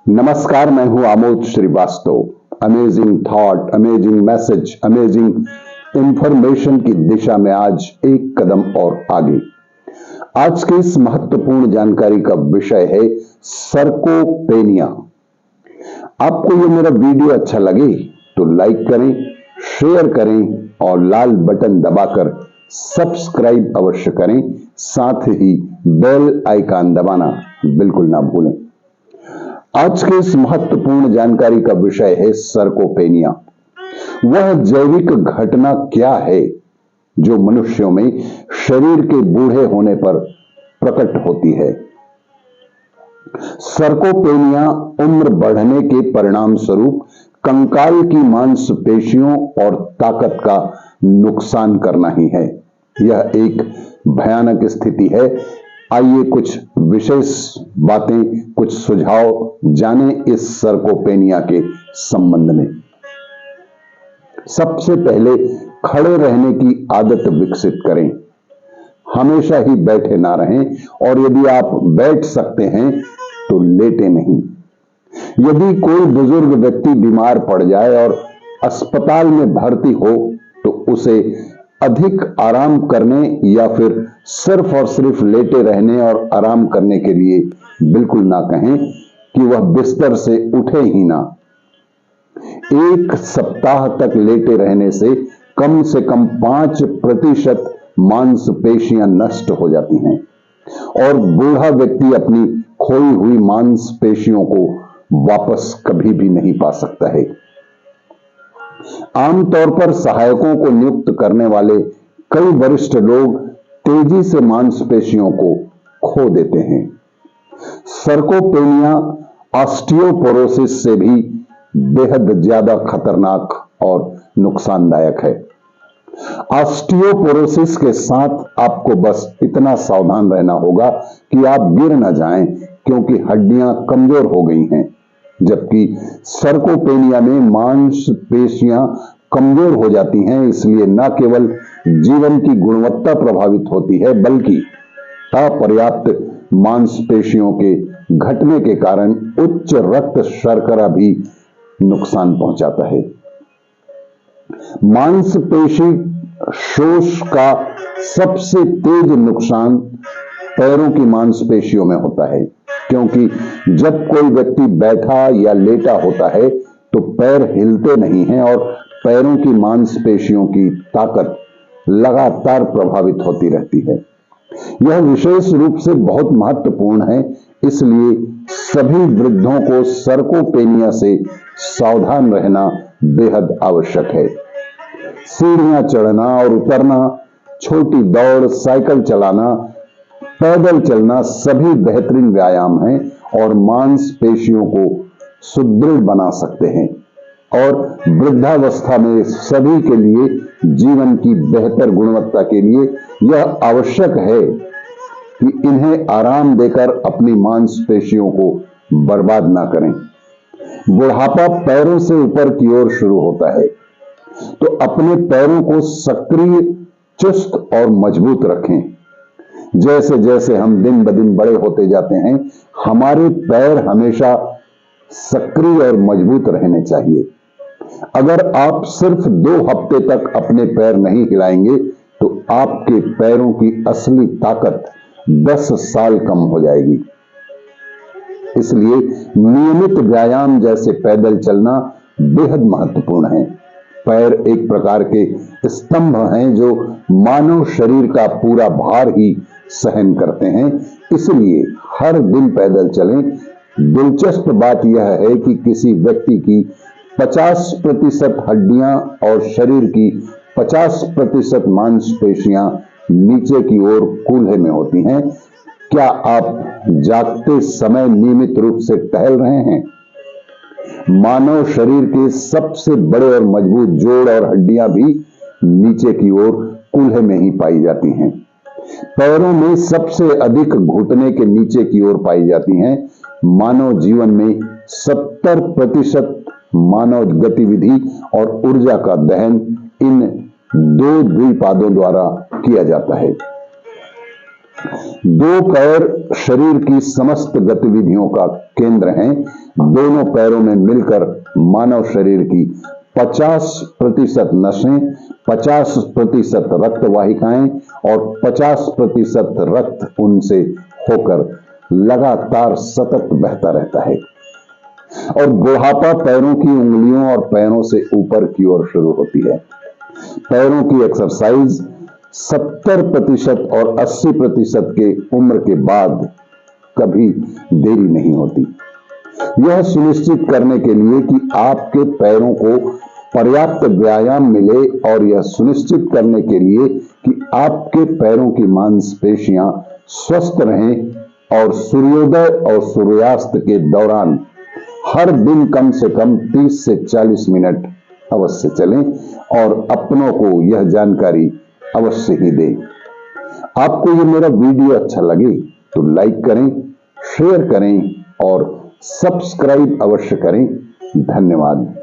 नमस्कार, मैं हूं Amod Srivastava. Amazing thought, amazing message, amazing information की दिशा में आज एक कदम और आगे। आज की इस महत्वपूर्ण जानकारी का विषय है सर्कोपेनिया। आपको ये मेरा वीडियो अच्छा लगे तो लाइक करें, शेयर करें और लाल बटन दबाकर सब्सक्राइब अवश्य करें। साथ ही बेल आइकन दबाना बिल्कुल ना भूलें। आज के इस महत्वपूर्ण जानकारी का विषय है सर्कोपेनिया। वह जैविक घटना क्या है जो मनुष्यों में शरीर के बूढ़े होने पर प्रकट होती है। सर्कोपेनिया उम्र बढ़ने के परिणाम स्वरूप कंकाल की मांसपेशियों और ताकत का नुकसान करना ही है। यह एक भयानक स्थिति है। आइए कुछ विशेष बातें, कुछ सुझाव जाने इस सर्कोपेनिया के संबंध में। सबसे पहले खड़े रहने की आदत विकसित करें। हमेशा ही बैठे ना रहें और यदि आप बैठ सकते हैं तो लेटे नहीं। यदि कोई बुजुर्ग व्यक्ति बीमार पड़ जाए और अस्पताल में भर्ती हो तो उसे अधिक आराम करने या फिर सिर्फ और सिर्फ लेटे रहने और आराम करने के लिए बिल्कुल ना कहें कि वह बिस्तर से उठे ही ना। 1 सप्ताह तक लेटे रहने से कम 5% मांसपेशियां नष्ट हो जाती हैं और बूढ़ा व्यक्ति अपनी खोई हुई मांसपेशियों को वापस कभी भी नहीं पा सकता है। आमतौर पर सहायकों को नियुक्त करने वाले कई वरिष्ठ लोग तेजी से मांसपेशियों को खो देते हैं। सर्कोपेनिया ऑस्टियोपोरोसिस से भी बेहद ज्यादा खतरनाक और नुकसानदायक है। ऑस्टियोपोरोसिस के साथ आपको बस इतना सावधान रहना होगा कि आप गिर न जाएं, क्योंकि हड्डियां कमजोर हो गई हैं। जबकि सर्कोपेनिया में मांसपेशियां कमजोर हो जाती हैं, इसलिए न केवल जीवन की गुणवत्ता प्रभावित होती है बल्कि अपर्याप्त मांसपेशियों के घटने के कारण उच्च रक्त शर्करा भी नुकसान पहुंचाता है। मांसपेशी शोष का सबसे तेज नुकसान पैरों की मांसपेशियों में होता है, क्योंकि जब कोई व्यक्ति बैठा या लेटा होता है तो पैर हिलते नहीं हैं और पैरों की मांसपेशियों की ताकत लगातार प्रभावित होती रहती है। यह विशेष रूप से बहुत महत्वपूर्ण है, इसलिए सभी वृद्धों को सर्कोपेनिया से सावधान रहना बेहद आवश्यक है। सीढ़ियां चढ़ना और उतरना, छोटी दौड़, साइकिल चलाना, पैदल चलना सभी बेहतरीन व्यायाम हैं और मांसपेशियों को सुदृढ़ बना सकते हैं और वृद्धावस्था में सभी के लिए जीवन की बेहतर गुणवत्ता के लिए यह आवश्यक है कि इन्हें आराम देकर अपनी मांसपेशियों को बर्बाद ना करें। बुढ़ापा पैरों से ऊपर की ओर शुरू होता है, तो अपने पैरों को सक्रिय, चुस्त और मजबूत रखें। जैसे जैसे हम दिन ब दिन बड़े होते जाते हैं, हमारे पैर हमेशा सक्रिय और मजबूत रहने चाहिए। अगर आप सिर्फ 2 हफ्ते तक अपने पैर नहीं हिलाएंगे तो आपके पैरों की असली ताकत 10 साल कम हो जाएगी। इसलिए नियमित व्यायाम जैसे पैदल चलना बेहद महत्वपूर्ण है। पैर एक प्रकार के स्तंभ हैं जो मानव शरीर का पूरा भार ही सहन करते हैं, इसलिए हर दिन पैदल चलें। दिलचस्प बात यह है कि किसी व्यक्ति की 50% हड्डियां और शरीर की 50% मांसपेशियां नीचे की ओर कूल्हे में होती हैं। क्या आप जागते समय नियमित रूप से टहल रहे हैं? मानव शरीर के सबसे बड़े और मजबूत जोड़ और हड्डियां भी नीचे की ओर कूल्हे में ही पाई जाती हैं। पैरों में सबसे अधिक घुटने के नीचे की ओर पाई जाती हैं। मानव जीवन में 70% मानव गतिविधि और ऊर्जा का दहन इन 2 द्विपादों द्वारा किया जाता है। दो पैर शरीर की समस्त गतिविधियों का केंद्र हैं। दोनों पैरों में मिलकर मानव शरीर की 50% नसें, 50% रक्त वाहिकाएं और 50% रक्त उनसे होकर लगातार सतत बहता रहता है। और बुढ़ापा पैरों की उंगलियों और पैरों से ऊपर की ओर शुरू होती है। पैरों की एक्सरसाइज 70% और 80% के उम्र के बाद कभी देरी नहीं होती। यह सुनिश्चित करने के लिए कि आपके पैरों को पर्याप्त व्यायाम मिले और यह सुनिश्चित करने के लिए कि आपके पैरों की मांसपेशियां स्वस्थ रहें और सूर्योदय और सूर्यास्त के दौरान हर दिन कम से कम 30 से 40 मिनट अवश्य चलें और अपनों को यह जानकारी अवश्य ही दें। आपको ये मेरा वीडियो अच्छा लगे तो लाइक करें, शेयर करें और सब्सक्राइब अवश्य करें। धन्यवाद।